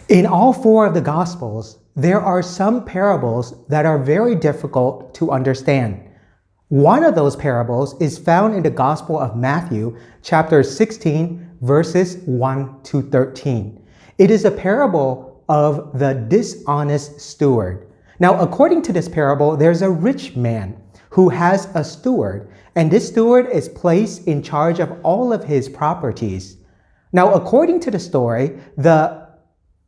In all four of the Gospels, there are some parables that are very difficult to understand. One of those parables is found in the Gospel of Matthew, chapter 16, verses 1 to 13. It is a parable of the dishonest steward. Now, according to this parable, there's a rich man who has a steward, and this steward is placed in charge of all of his properties. Now, according to the story, the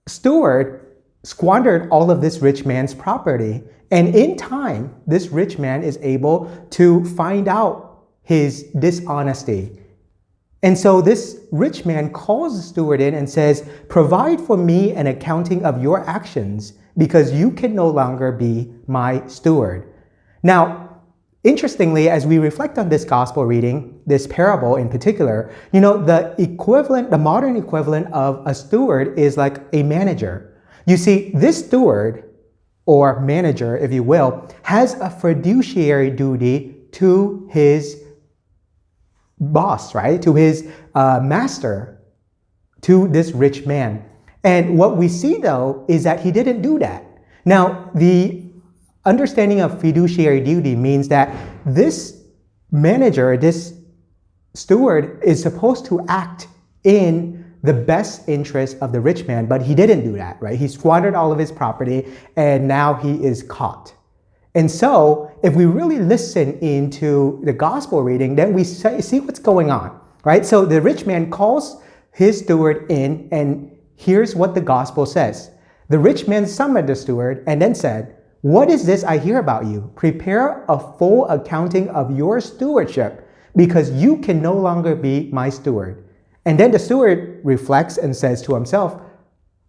steward squandered all of this rich man's property, and in time, this rich man is able to find out his dishonesty. And so this rich man calls the steward in and says, "Provide for me an accounting of your actions, because you can no longer be my steward." Now, interestingly, as we reflect on this gospel reading, this parable in particular, the modern equivalent of a steward is like a manager. You see, this steward, or manager, if you will, has a fiduciary duty to his boss, right? To his master, to this rich man. And what we see, though, is that he didn't do that. Now, the understanding of fiduciary duty means that this manager, this steward, is supposed to act in the best interest of the rich man, but he didn't do that, right? He squandered all of his property, and now he is caught. And so, if we really listen into the gospel reading, then we see what's going on, right? So the rich man calls his steward in, and here's what the gospel says. The rich man summoned the steward and then said, "What is this I hear about you? Prepare a full accounting of your stewardship, because you can no longer be my steward." And then the steward reflects and says to himself,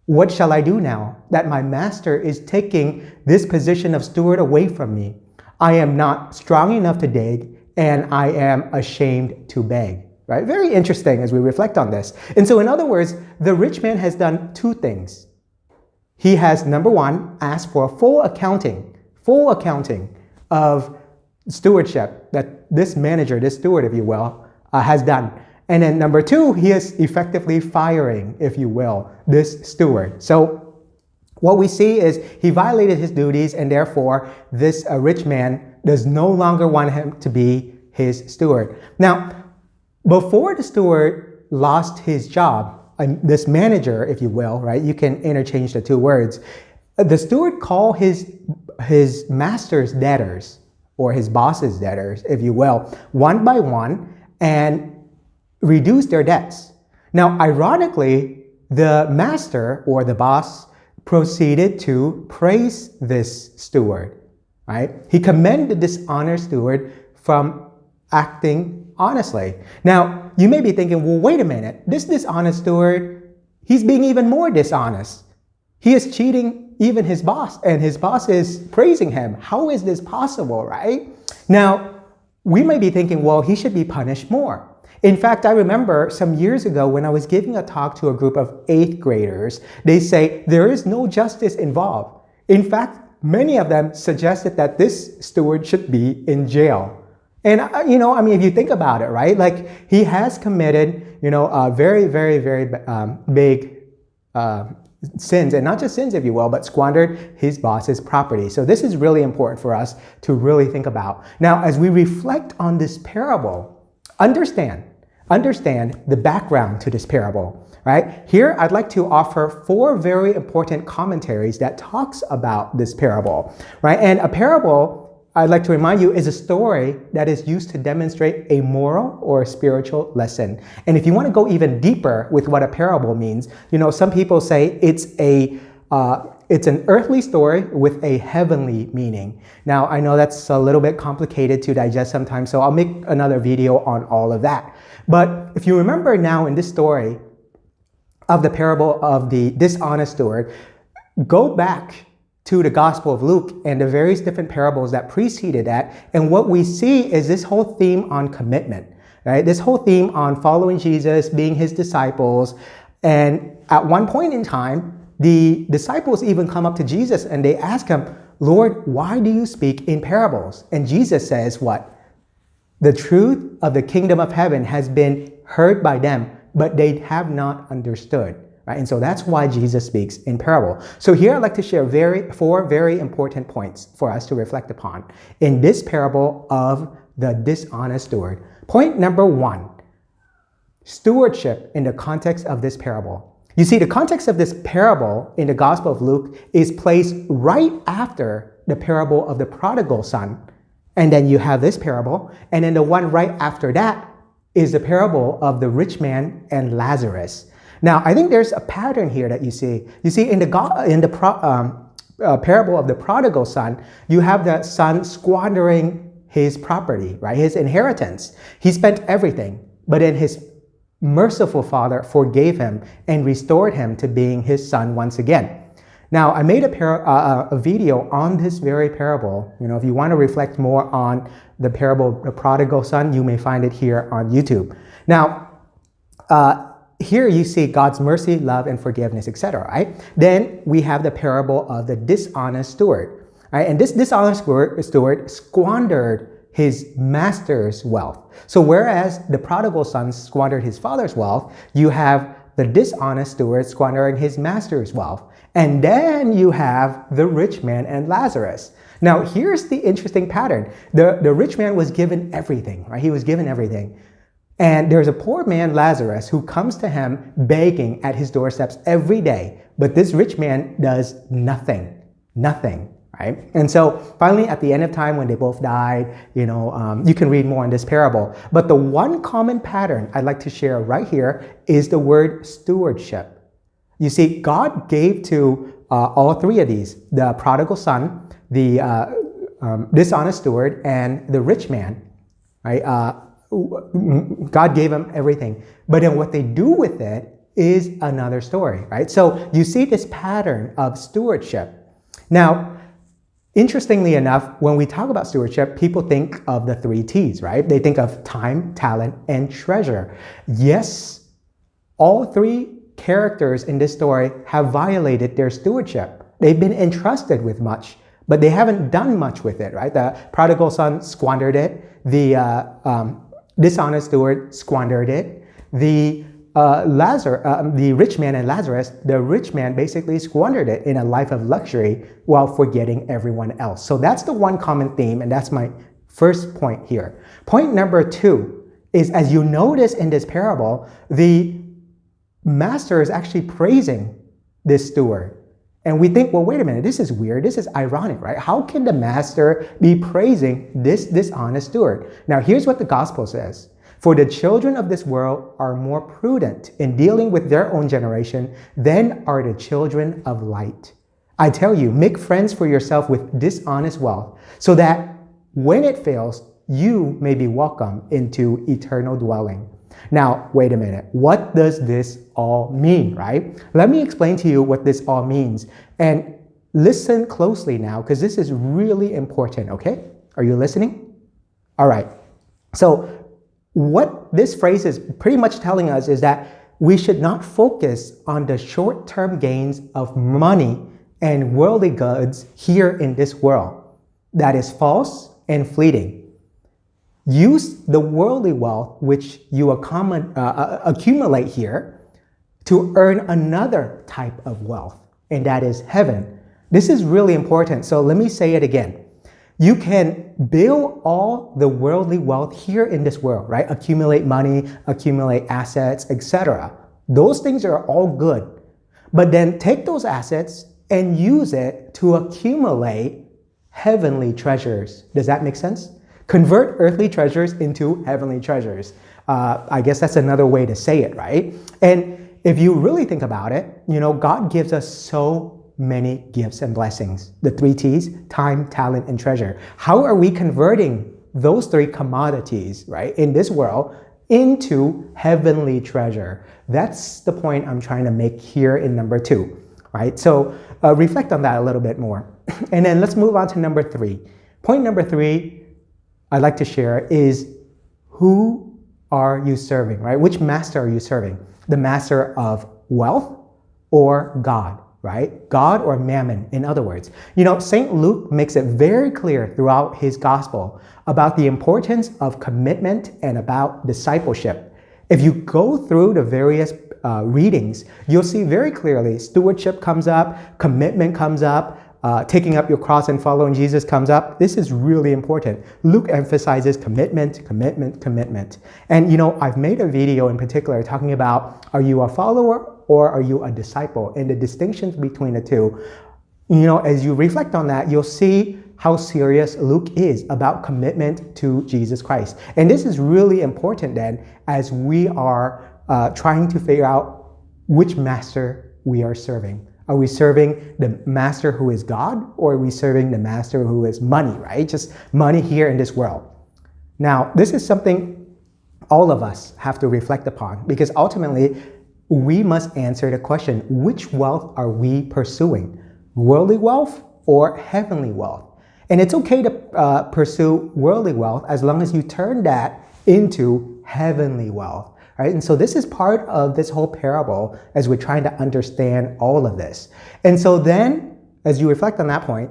"What shall I do now that my master is taking this position of steward away from me? I am not strong enough to dig, and I am ashamed to beg." Right? Very interesting as we reflect on this. And so in other words, the rich man has done two things. He has, number one, asked for a full accounting of stewardship that this manager, this steward, if you will, has done. And then number two, he is effectively firing, if you will, this steward. So what we see is he violated his duties, and therefore this rich man does no longer want him to be his steward. Now, before the steward lost his job, this manager, if you will, right? You can interchange the two words. The steward called his master's debtors, or his boss's debtors, if you will, one by one, and reduced their debts. Now, ironically, the master or the boss proceeded to praise this steward, right? He commended the dishonest steward from acting honestly. Now, you may be thinking, well, wait a minute, this dishonest steward, he's being even more dishonest. He is cheating even his boss, and his boss is praising him. How is this possible, right? Now, we may be thinking, well, he should be punished more. In fact, I remember some years ago when I was giving a talk to a group of 8th graders, they say there is no justice involved. In fact, many of them suggested that this steward should be in jail. And, if you think about it, right? Like, he has committed, very, very, very big sins, and not just sins, if you will, but squandered his boss's property. So this is really important for us to really think about. Now, as we reflect on this parable, understand the background to this parable, right? Here, I'd like to offer 4 very important commentaries that talks about this parable, right? And a parable, I'd like to remind you, is a story that is used to demonstrate a moral or a spiritual lesson. And if you want to go even deeper with what a parable means, some people say it's an earthly story with a heavenly meaning. Now, I know that's a little bit complicated to digest sometimes, so I'll make another video on all of that. But if you remember now in this story of the parable of the dishonest steward, go back to the Gospel of Luke and the various different parables that preceded that, and what we see is this whole theme on commitment, right? This whole theme on following Jesus, being his disciples, and at one point in time, the disciples even come up to Jesus and they ask him, "Lord, why do you speak in parables?" And Jesus says what? "The truth of the kingdom of heaven has been heard by them, but they have not understood." right? And so that's why Jesus speaks in parable. So here I'd like to share four very important points for us to reflect upon in this parable of the dishonest steward. Point number one, stewardship in the context of this parable. You see, the context of this parable in the Gospel of Luke is placed right after the parable of the prodigal son. And then you have this parable, and then the one right after that is the parable of the rich man and Lazarus. Now, I think there's a pattern here that you see. You see, in the parable of the prodigal son, you have the son squandering his property, right? His inheritance. He spent everything, but then his merciful father forgave him and restored him to being his son once again. Now, I made a video on this very parable. If you want to reflect more on the parable of the prodigal son, you may find it here on YouTube. Now, here you see God's mercy, love, and forgiveness, etc. Right? Then we have the parable of the dishonest steward. Right? And this dishonest steward squandered his master's wealth. So whereas the prodigal son squandered his father's wealth, you have the dishonest steward squandering his master's wealth. And then you have the rich man and Lazarus. Now, here's the interesting pattern. The rich man was given everything, right? He was given everything. And there's a poor man, Lazarus, who comes to him begging at his doorsteps every day. But this rich man does nothing, right? And so finally, at the end of time, when they both died, you can read more on this parable. But the one common pattern I'd like to share right here is the word stewardship. You see, God gave to all three of these, the prodigal son, the dishonest steward, and the rich man, right? God gave them everything. But then what they do with it is another story, right? So you see this pattern of stewardship. Now, interestingly enough, when we talk about stewardship, people think of the 3 T's, right? They think of time, talent, and treasure. Yes, all 3 characters in this story have violated their stewardship. They've been entrusted with much, but they haven't done much with it, right? The prodigal son squandered it. The dishonest steward squandered it. The rich man and Lazarus, the rich man basically squandered it in a life of luxury while forgetting everyone else. So that's the one common theme, and that's my first point here. Point number 2 is, as you notice in this parable, the master is actually praising this steward. And we think, well, wait a minute, this is weird. This is ironic, right? How can the master be praising this dishonest steward? Now, here's what the gospel says. For the children of this world are more prudent in dealing with their own generation than are the children of light. I tell you, make friends for yourself with dishonest wealth, so that when it fails, you may be welcomed into eternal dwelling. Now, wait a minute. What does this all mean, right? Let me explain to you what this all means. And listen closely now, because this is really important, okay? Are you listening? All right. So what this phrase is pretty much telling us is that we should not focus on the short-term gains of money and worldly goods here in this world. That is false and fleeting. Use the worldly wealth which you accumulate here to earn another type of wealth, and that is heaven. This is really important, so let me say it again. You can build all the worldly wealth here in this world, right? Accumulate money, accumulate assets, etc. Those things are all good. But then take those assets and use it to accumulate heavenly treasures. Does that make sense? Convert earthly treasures into heavenly treasures. I guess that's another way to say it, right? And if you really think about it, God gives us so many gifts and blessings. The 3 T's, time, talent, and treasure. How are we converting those 3 commodities, right, in this world into heavenly treasure? That's the point I'm trying to make here in number 2, right? So reflect on that a little bit more. And then let's move on to number 3. Point number 3 I'd like to share is, who are you serving, right? Which master are you serving? The master of wealth or God, right? God or mammon, in other words. St. Luke makes it very clear throughout his gospel about the importance of commitment and about discipleship. If you go through the various readings, you'll see very clearly stewardship comes up, commitment comes up, taking up your cross and following Jesus comes up. This is really important. Luke emphasizes commitment, commitment, commitment. And I've made a video in particular talking about, are you a follower or are you a disciple? And the distinctions between the two. As you reflect on that, you'll see how serious Luke is about commitment to Jesus Christ. And this is really important then as we are trying to figure out which master we are serving. Are we serving the master who is God, or are we serving the master who is money, right? Just money here in this world. Now, this is something all of us have to reflect upon, because ultimately we must answer the question, which wealth are we pursuing? Worldly wealth or heavenly wealth? And it's okay to pursue worldly wealth as long as you turn that into heavenly wealth. Right? And so this is part of this whole parable as we're trying to understand all of this. And so then, as you reflect on that point,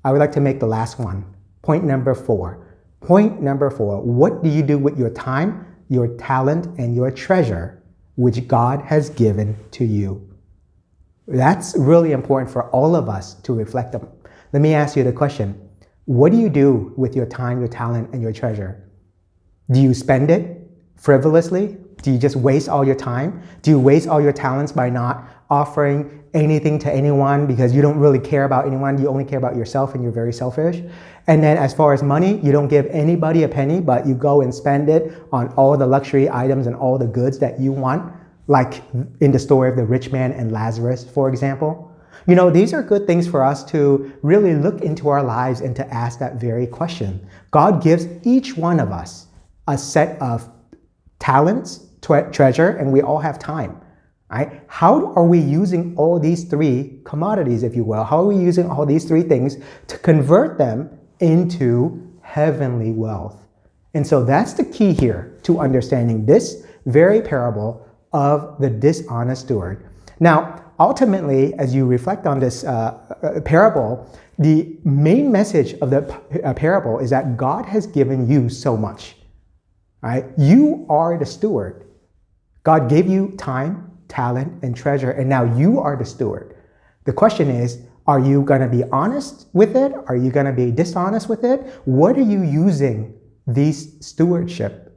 I would like to make the last one. Point number 4. Point number 4. What do you do with your time, your talent, and your treasure, which God has given to you? That's really important for all of us to reflect on. Let me ask you the question. What do you do with your time, your talent, and your treasure? Do you spend it frivolously? Do you just waste all your time? Do you waste all your talents by not offering anything to anyone because you don't really care about anyone? You only care about yourself and you're very selfish. And then as far as money, you don't give anybody a penny, but you go and spend it on all the luxury items and all the goods that you want, like in the story of the rich man and Lazarus, for example. These are good things for us to really look into our lives and to ask that very question. God gives each one of us a set of talents, treasure, and we all have time, right? How are we using all these 3 commodities, if you will? How are we using all these 3 things to convert them into heavenly wealth? And so that's the key here to understanding this very parable of the dishonest steward. Now, ultimately, as you reflect on this parable, the main message of the parable is that God has given you so much. Right? You are the steward. God gave you time, talent, and treasure, and now you are the steward. The question is, are you going to be honest with it? Are you going to be dishonest with it? What are you using these stewardship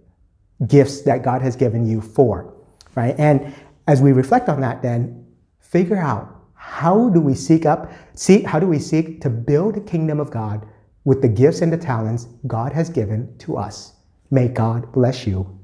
gifts that God has given you for? Right? And as we reflect on that, then figure out how do we seek to build the kingdom of God with the gifts and the talents God has given to us. May God bless you.